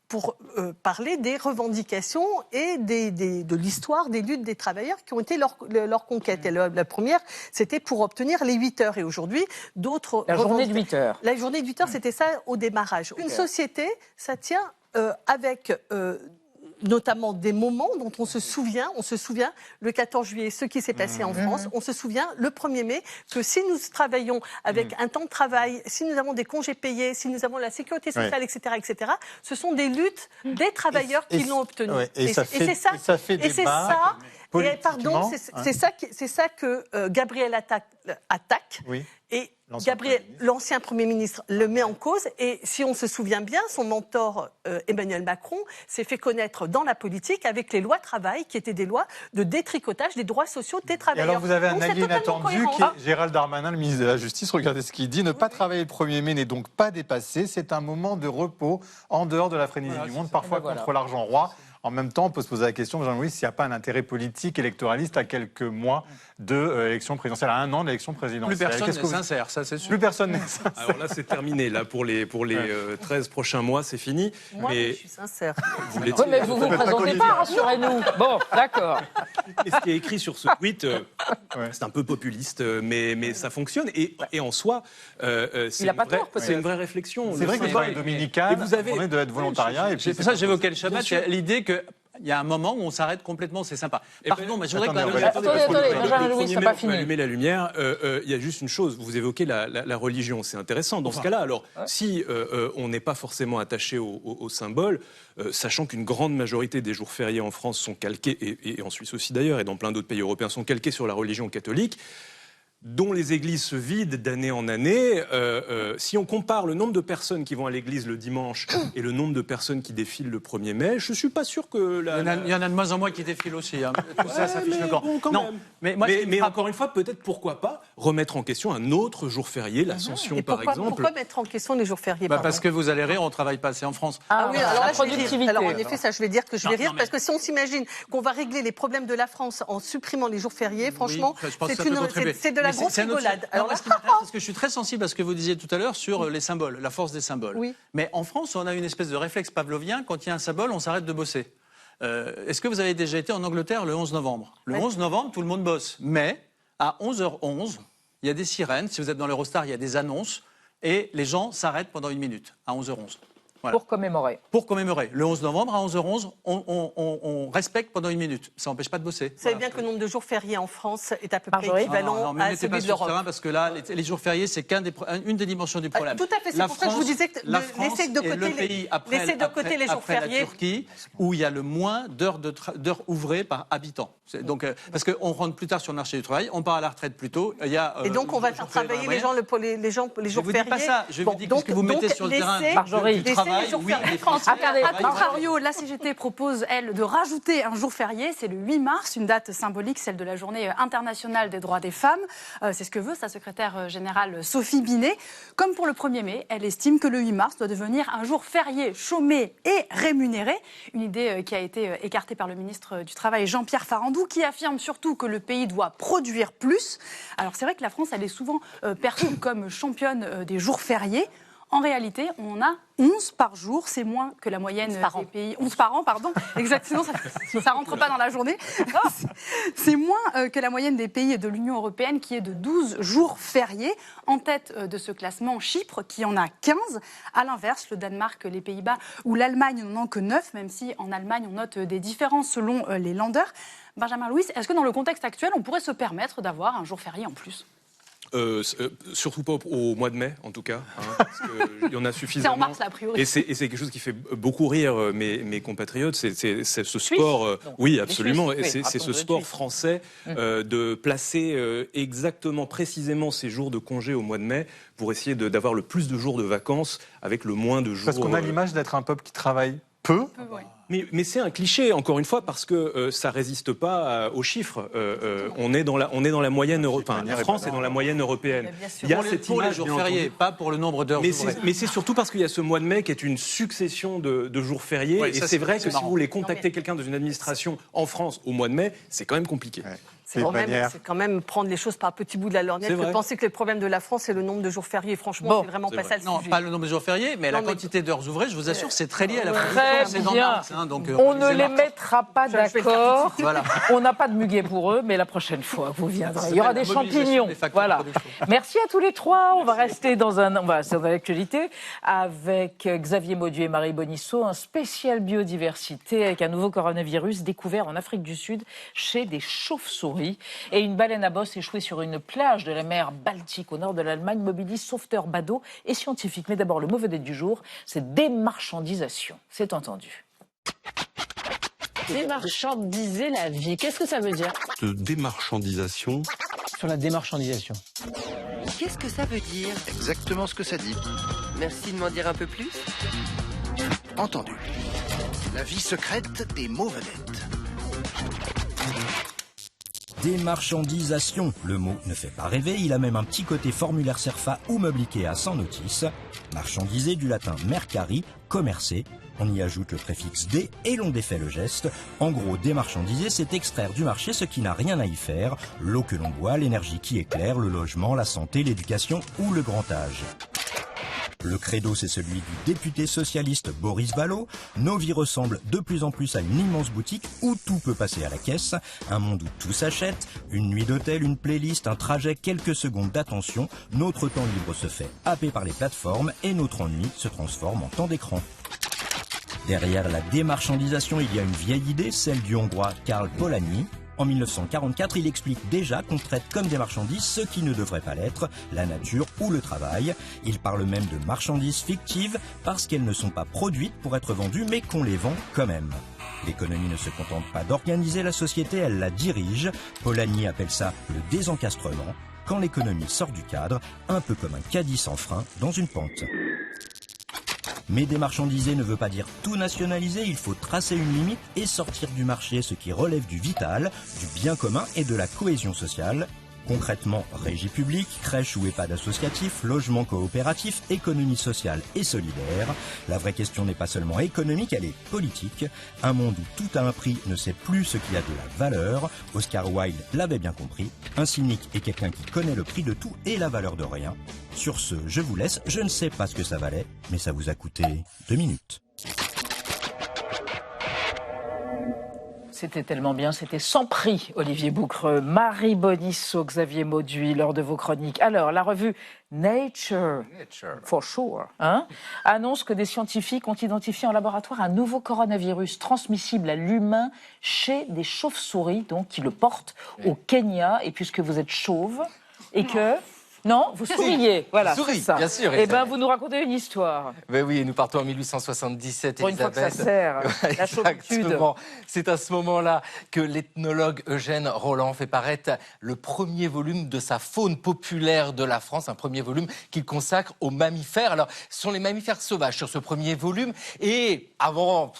pour parler des revendications et de l'histoire des luttes des travailleurs qui ont été leur conquête. Et la première, c'était pour obtenir les 8 heures. Et aujourd'hui, d'autres... La journée de 8 heures. La journée de 8 heures, c'était ça au démarrage. Une société, ça tient avec... notamment des moments dont on se souvient le 14 juillet, ce qui s'est passé en France, on se souvient le 1er mai, que si nous travaillons avec un temps de travail, si nous avons des congés payés, si nous avons la sécurité sociale, etc., ce sont des luttes des travailleurs qui l'ont obtenu. Et ça fait débat. C'est ça que Gabriel attaque. Oui. Et Gabriel, l'ancien Premier ministre, le met en cause. Et si on se souvient bien, son mentor Emmanuel Macron s'est fait connaître dans la politique avec les lois travail, qui étaient des lois de détricotage des droits sociaux des travailleurs. Et alors vous avez un allié inattendu qui est Gérald Darmanin, le ministre de la Justice. Regardez ce qu'il dit. Ne pas travailler le 1er mai n'est donc pas dépassé. C'est un moment de repos en dehors de la frénésie du monde, parfois contre l'argent roi. En même temps, on peut se poser la question, Jean-Louis, s'il n'y a pas un intérêt politique électoraliste à quelques mois de l'élection présidentielle, à 1 an de l'élection présidentielle. Plus personne n'est sincère, ça c'est sûr. Plus personne n'est sincère. Alors là, c'est terminé. Là, pour les 13 prochains mois, c'est fini. Moi, je suis sincère. Mais vous ne vous présentez pas, rassurez-nous. Bon, d'accord. Et ce qui est écrit sur ce tweet, c'est un peu populiste, mais ça fonctionne. Et en soi, c'est une vraie réflexion. C'est vrai que les dominicales, vous avez de être volontariat. C'est pour ça que j'évoquais le Shabbat. L'idée qu'il y a un moment où on s'arrête complètement, c'est sympa. Pardon, mais je voudrais Benjamin Louis, ça n'a pas fini. Allumer la lumière, il y a juste une chose, vous évoquez la religion, c'est intéressant. Dans ce cas-là, alors, si on n'est pas forcément attaché au symbole, sachant qu'une grande majorité des jours fériés en France sont calqués, et en Suisse aussi d'ailleurs, et dans plein d'autres pays européens, sont calqués sur la religion catholique, dont les églises se vident d'année en année. Si on compare le nombre de personnes qui vont à l'église le dimanche et le nombre de personnes qui défilent le 1er mai, je ne suis pas sûr que... Il y en a de moins en moins qui défilent aussi. Hein. Tout ça fiche le camp. Bon, mais encore une fois, peut-être pourquoi pas remettre en question un autre jour férié, l'Ascension par exemple. Pourquoi mettre en question les jours fériés Parce que vous allez rire, on ne travaille pas assez en France. Ah oui, alors là, productivité. Alors en effet, ça je vais dire que je vais rire, parce que si on s'imagine qu'on va régler les problèmes de la France en supprimant les jours fériés, franchement, c'est de la grosse rigolade. Alors là, ce qui m'intéresse, parce que je suis très sensible à ce que vous disiez tout à l'heure sur les symboles, la force des symboles. Oui. Mais en France, on a une espèce de réflexe pavlovien, quand il y a un symbole, on s'arrête de bosser. Est-ce que vous avez déjà été en Angleterre le 11 novembre ? Le 11 novembre, tout le monde bosse. Mais à 11h11, il y a des sirènes. Si vous êtes dans l'Eurostar, il y a des annonces. Et les gens s'arrêtent pendant 1 minute, à 11h11. Voilà. Pour commémorer. Pour commémorer. Le 11 novembre, à 11h11, on respecte pendant 1 minute. Ça n'empêche pas de bosser. Vous savez bien que le nombre de jours fériés en France est à peu près équivalent à celui de l'Europe. Parce que là, les jours fériés, c'est une des dimensions du problème. Tout à fait, c'est pour ça que je vous disais que laisser de côté les jours fériés. La Turquie, où il y a le moins d'heures ouvrées par habitant. Donc, parce qu'on rentre plus tard sur le marché du travail, on part à la retraite plus tôt. Et donc, on va faire travailler les jours fériés. Je ne vous dis pas ça. Je vous dis que ce que vous mettez sur le terrain du travail travail, les jours oui, fériés. les Français Attendez, à travaillent. contrario, la CGT propose, elle, de rajouter un jour férié. C'est le 8 mars, une date symbolique, celle de la journée internationale des droits des femmes. C'est ce que veut sa secrétaire générale Sophie Binet. Comme pour le 1er mai, elle estime que le 8 mars doit devenir un jour férié, chômé et rémunéré. Une idée qui a été écartée par le ministre du Travail, Jean-Pierre Farandou, qui affirme surtout que le pays doit produire plus. Alors c'est vrai que la France, elle est souvent perçue comme championne des jours fériés. En réalité, on en a 11 par jour, c'est moins que la moyenne des pays... 11 par an, pardon, exactement, ça ne rentre pas dans la journée. C'est moins que la moyenne des pays de l'Union européenne qui est de 12 jours fériés. En tête de ce classement, Chypre qui en a 15. À l'inverse, le Danemark, les Pays-Bas ou l'Allemagne n'en ont que 9, même si en Allemagne on note des différences selon les Länder. Benjamin Louis, est-ce que dans le contexte actuel, on pourrait se permettre d'avoir un jour férié en plus ? Surtout pas au mois de mai, en tout cas, parce qu'il y en a suffisamment. C'est en mars, là, a priori. Et c'est quelque chose qui fait beaucoup rire mes compatriotes. C'est ce sport, oui, absolument. Suisses, oui. C'est ce sport français de placer exactement, précisément ces jours de congé au mois de mai pour essayer d'avoir le plus de jours de vacances avec le moins de jours. Parce qu'on a l'image d'être un peuple qui travaille peu. Mais c'est un cliché, encore une fois, parce que ça résiste pas aux chiffres. On est dans la moyenne européenne. La France est dans la moyenne européenne. Il y a pour les jours fériés, pas pour le nombre d'heures. Mais c'est surtout parce qu'il y a ce mois de mai qui est une succession de jours fériés. Ouais, et c'est vrai que si vous voulez contacter quelqu'un dans une administration en France au mois de mai, c'est quand même compliqué. Ouais. C'est quand même prendre les choses par petits bouts de la lorgnette que penser que le problème de la France, c'est le nombre de jours fériés. Franchement, c'est vraiment pas ça le sujet. Non, pas le nombre de jours fériés, mais la quantité d'heures ouvrées, je vous assure, c'est très lié à la France. Très bien. On ne les mettra pas d'accord. Voilà. On n'a pas de muguet pour eux, mais la prochaine fois, vous viendrez. Il y aura des champignons. Voilà. Merci à tous les trois. On va rester dans l'actualité avec Xavier Mauduit et Marie Bonisseau, un spécial biodiversité avec un nouveau coronavirus découvert en Afrique du Sud chez des chauves-souris. Et une baleine à bosse échouée sur une plage de la mer Baltique au nord de l'Allemagne mobilise sauveteurs, badauds et scientifiques. Mais d'abord, le mot vedette du jour, c'est démarchandisation. C'est entendu. Démarchandiser la vie, qu'est-ce que ça veut dire ? De démarchandisation. Sur la démarchandisation. Qu'est-ce que ça veut dire ? Exactement ce que ça dit. Merci de m'en dire un peu plus. Entendu. La vie secrète des mots vedettes. Démarchandisation. Le mot ne fait pas rêver, il a même un petit côté formulaire Cerfa ou meuble Ikea sans notice. Marchandiser du latin mercari, commercer. On y ajoute le préfixe dé et l'on défait le geste. En gros, démarchandiser, c'est extraire du marché ce qui n'a rien à y faire. L'eau que l'on boit, l'énergie qui éclaire, le logement, la santé, l'éducation ou le grand âge. Le credo, c'est celui du député socialiste Boris Vallaud. Nos vies ressemblent de plus en plus à une immense boutique où tout peut passer à la caisse. Un monde où tout s'achète. Une nuit d'hôtel, une playlist, un trajet, quelques secondes d'attention. Notre temps libre se fait happer par les plateformes et notre ennui se transforme en temps d'écran. Derrière la démarchandisation, il y a une vieille idée, celle du Hongrois Karl Polanyi. En 1944, il explique déjà qu'on traite comme des marchandises ce qui ne devrait pas l'être, la nature ou le travail. Il parle même de marchandises fictives parce qu'elles ne sont pas produites pour être vendues mais qu'on les vend quand même. L'économie ne se contente pas d'organiser la société, elle la dirige. Polanyi appelle ça le désencastrement, quand l'économie sort du cadre, un peu comme un caddie sans frein dans une pente. Mais démarchandiser ne veut pas dire tout nationaliser, il faut tracer une limite et sortir du marché ce qui relève du vital, du bien commun et de la cohésion sociale. Concrètement, régie publique, crèche ou EHPAD associatif, logement coopératif, économie sociale et solidaire. La vraie question n'est pas seulement économique, elle est politique. Un monde où tout a un prix ne sait plus ce qui a de la valeur. Oscar Wilde l'avait bien compris. Un cynique est quelqu'un qui connaît le prix de tout et la valeur de rien. Sur ce, je vous laisse. Je ne sais pas ce que ça valait, mais ça vous a coûté 2 minutes. C'était tellement bien, c'était sans prix, Olivier Boucreux, Marie Bonisseau, Xavier Mauduit, lors de vos chroniques. Alors, la revue Nature, for sure, annonce que des scientifiques ont identifié en laboratoire un nouveau coronavirus transmissible à l'humain chez des chauves-souris, donc qui le portent au Kenya. Et puisque vous êtes chauve et que... Non, vous souriez. Voilà, Souris, c'est ça. bien sûr. Eh bien, vous nous racontez une histoire. Ben oui, nous partons en 1877. Pour une fois que ça Elisabeth. sert, la chauffitude. Exactement. C'est à ce moment-là que l'ethnologue Eugène Roland fait paraître le premier volume de sa faune populaire de la France, un premier volume qu'il consacre aux mammifères. Alors, ce sont les mammifères sauvages sur ce premier volume. Et avant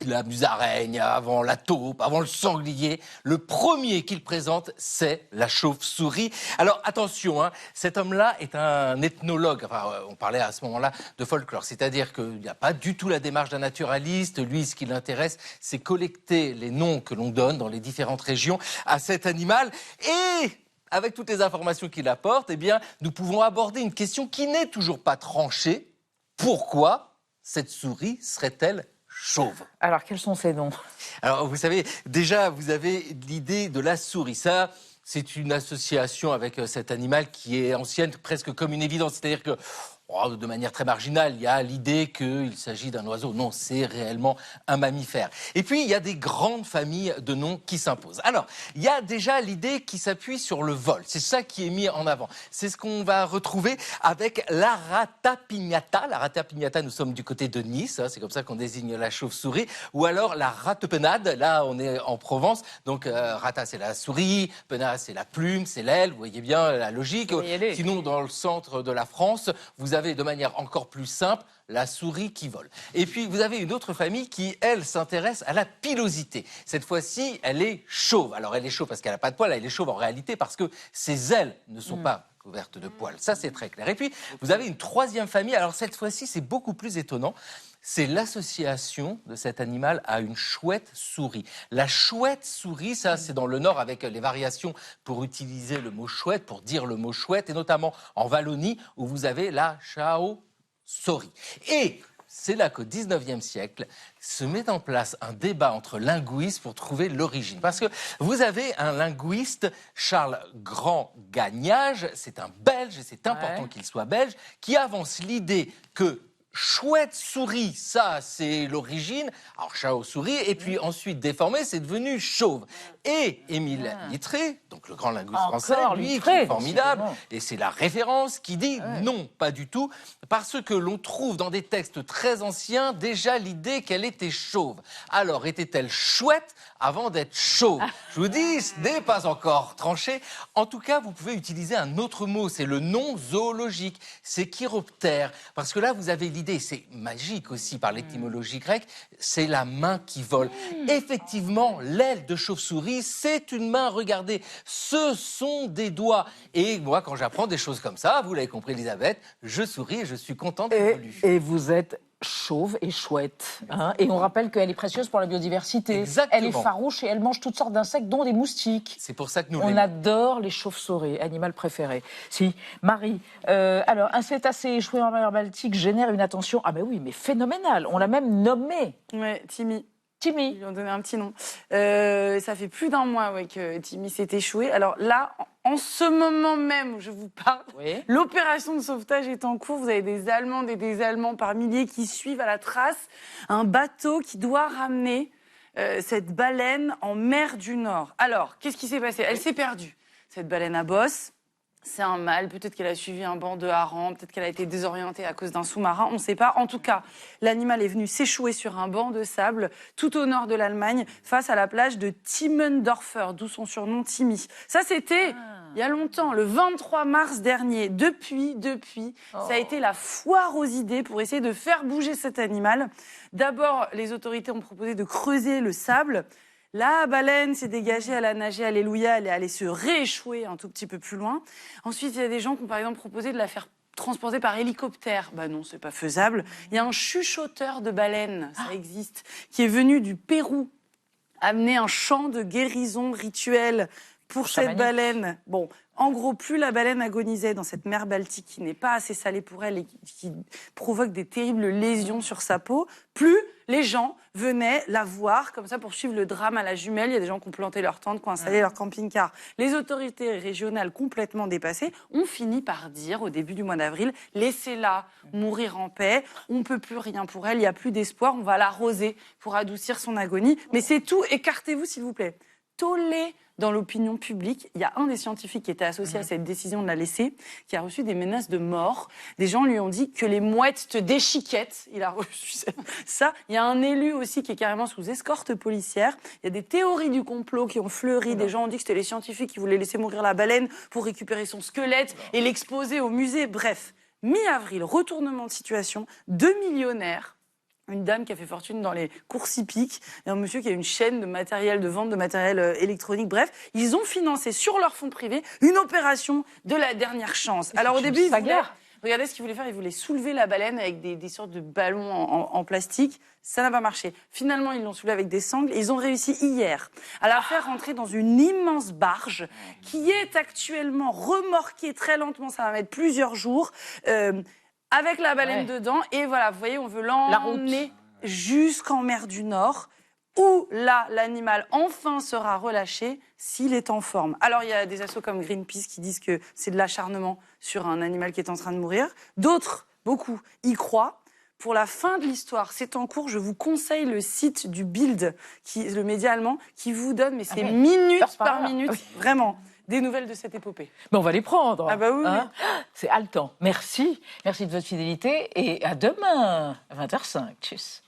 la musaraigne, avant la taupe, avant le sanglier, le premier qu'il présente, c'est la chauve-souris. Alors attention, cet homme-là est un ethnologue. Enfin, on parlait à ce moment-là de folklore, c'est-à-dire qu'il n'y a pas du tout la démarche d'un naturaliste. Lui, ce qui l'intéresse, c'est collecter les noms que l'on donne dans les différentes régions à cet animal. Et avec toutes les informations qu'il apporte, eh bien, nous pouvons aborder une question qui n'est toujours pas tranchée. Pourquoi cette souris serait-elle chauve? Alors, quels sont ces noms? Alors, vous savez, déjà, vous avez l'idée de la souris. Ça, c'est une association avec cet animal qui est ancienne, presque comme une évidence. C'est-à-dire que, de manière très marginale, il y a l'idée qu'il s'agit d'un oiseau. Non, c'est réellement un mammifère. Et puis, il y a des grandes familles de noms qui s'imposent. Alors, il y a déjà l'idée qui s'appuie sur le vol. C'est ça qui est mis en avant. C'est ce qu'on va retrouver avec la ratapignata. La ratapignata, nous sommes du côté de Nice. C'est comme ça qu'on désigne la chauve-souris. Ou alors la ratepenade. Là, on est en Provence. Donc, rata, c'est la souris. Penade, c'est la plume, c'est l'aile. Vous voyez bien la logique. Sinon, dans le centre de la France, vous avez de manière encore plus simple la souris qui vole. Et puis, vous avez une autre famille qui, elle, s'intéresse à la pilosité. Cette fois-ci, elle est chauve. Alors, elle est chauve parce qu'elle n'a pas de poils. Elle est chauve en réalité parce que ses ailes ne sont pas couvertes de poils. Ça, c'est très clair. Et puis, vous avez une troisième famille. Alors, cette fois-ci, c'est beaucoup plus étonnant. C'est l'association de cet animal à une chouette souris. La chouette souris, ça, c'est dans le Nord avec les variations pour utiliser le mot chouette, pour dire le mot chouette, et notamment en Wallonie où vous avez la chao-souris. Et c'est là qu'au 19e siècle se met en place un débat entre linguistes pour trouver l'origine. Parce que vous avez un linguiste, Charles Grand-Gagnage, c'est un Belge, et c'est important qu'il soit belge, qui avance l'idée que chouette souris, ça c'est l'origine. Alors chao-souris, et puis ensuite déformé, c'est devenu chauve. Et Émile Littré, donc le grand linguiste français, lui, qui est formidable, et c'est la référence qui dit non, pas du tout, parce que l'on trouve dans des textes très anciens déjà l'idée qu'elle était chauve. Alors était-elle chouette avant d'être chauve? Je vous dis, ce n'est pas encore tranché. En tout cas, vous pouvez utiliser un autre mot, c'est le nom zoologique, c'est chiroptère, parce que là vous avez l'idée, c'est magique aussi par l'étymologie grecque, c'est la main qui vole. Effectivement, l'aile de chauve-souris, c'est une main, regardez, ce sont des doigts. Et moi, quand j'apprends des choses comme ça, vous l'avez compris Elisabeth, je souris et je suis contente d'évoluer. Et vous êtes chauve et chouette. Et on rappelle qu'elle est précieuse pour la biodiversité. Exactement. Elle est farouche et elle mange toutes sortes d'insectes, dont des moustiques. C'est pour ça que nous On adore les chauves-souris, animal préféré. Si, Marie, alors un cétacé échoué en mer Baltique génère une attention, ah ben oui, mais phénoménale. On l'a même nommé. Ouais, Timmy. Timmy. Ils lui ont donné un petit nom. Ça fait plus d'un mois que Timmy s'est échoué. Alors là, en ce moment même où je vous parle, l'opération de sauvetage est en cours. Vous avez des Allemandes et des Allemands par milliers qui suivent à la trace un bateau qui doit ramener cette baleine en mer du Nord. Alors, qu'est-ce qui s'est passé? Elle s'est perdue. Cette baleine à bosse, c'est un mâle. Peut-être qu'elle a suivi un banc de harengs, peut-être qu'elle a été désorientée à cause d'un sous-marin, on ne sait pas. En tout cas, l'animal est venu s'échouer sur un banc de sable tout au nord de l'Allemagne, face à la plage de Timmendorfer, d'où son surnom Timmy. Ça, c'était il y a longtemps, le 23 mars dernier. Depuis, ça a été la foire aux idées pour essayer de faire bouger cet animal. D'abord, les autorités ont proposé de creuser le sable. La baleine s'est dégagée, elle a nagé, alléluia, elle est allée se rééchouer un tout petit peu plus loin. Ensuite, il y a des gens qui ont par exemple proposé de la faire transporter par hélicoptère. Ben non, c'est pas faisable. Il y a un chuchoteur de baleine, ça existe, qui est venu du Pérou amener un chant de guérison rituel pour cette baleine. Bon, en gros, plus la baleine agonisait dans cette mer Baltique qui n'est pas assez salée pour elle et qui provoque des terribles lésions sur sa peau, plus les gens venaient la voir comme ça pour suivre le drame à la jumelle. Il y a des gens qui ont planté leur tente, qui ont installé leur camping-car. Les autorités régionales complètement dépassées ont fini par dire au début du mois d'avril, laissez-la mourir en paix, on ne peut plus rien pour elle, il n'y a plus d'espoir, on va l'arroser pour adoucir son agonie. Mais c'est tout, écartez-vous s'il vous plaît. Tollé dans l'opinion publique. Il y a un des scientifiques qui était associé à cette décision de la laisser, qui a reçu des menaces de mort. Des gens lui ont dit que les mouettes te déchiquettent. Il a reçu ça. Il y a un élu aussi qui est carrément sous escorte policière. Il y a des théories du complot qui ont fleuri. Des gens ont dit que c'était les scientifiques qui voulaient laisser mourir la baleine pour récupérer son squelette et l'exposer au musée. Bref, mi-avril, retournement de situation, 2 millionnaires. Une dame qui a fait fortune dans les courses hippiques, et un monsieur qui a une chaîne de matériel, de vente de matériel électronique. Bref, ils ont financé sur leur fonds privé une opération de la dernière chance. Alors au début, regardez ce qu'ils voulaient faire. Ils voulaient soulever la baleine avec des sortes de ballons en plastique. Ça n'a pas marché. Finalement, ils l'ont soulevée avec des sangles. Et ils ont réussi hier à la faire rentrer dans une immense barge qui est actuellement remorquée très lentement. Ça va mettre plusieurs jours. Avec la baleine dedans, et voilà, vous voyez, on veut l'emmener jusqu'en mer du Nord, où là, l'animal enfin sera relâché s'il est en forme. Alors, il y a des assos comme Greenpeace qui disent que c'est de l'acharnement sur un animal qui est en train de mourir. D'autres, beaucoup, y croient. Pour la fin de l'histoire, c'est en cours. Je vous conseille le site du Bild, le média allemand, qui vous donne, mais c'est minute par minute, vraiment, des nouvelles de cette épopée. Mais on va les prendre. Ah bah oui. Hein, c'est haletant. Merci. Merci de votre fidélité et à demain, à 20h05. Tchuss.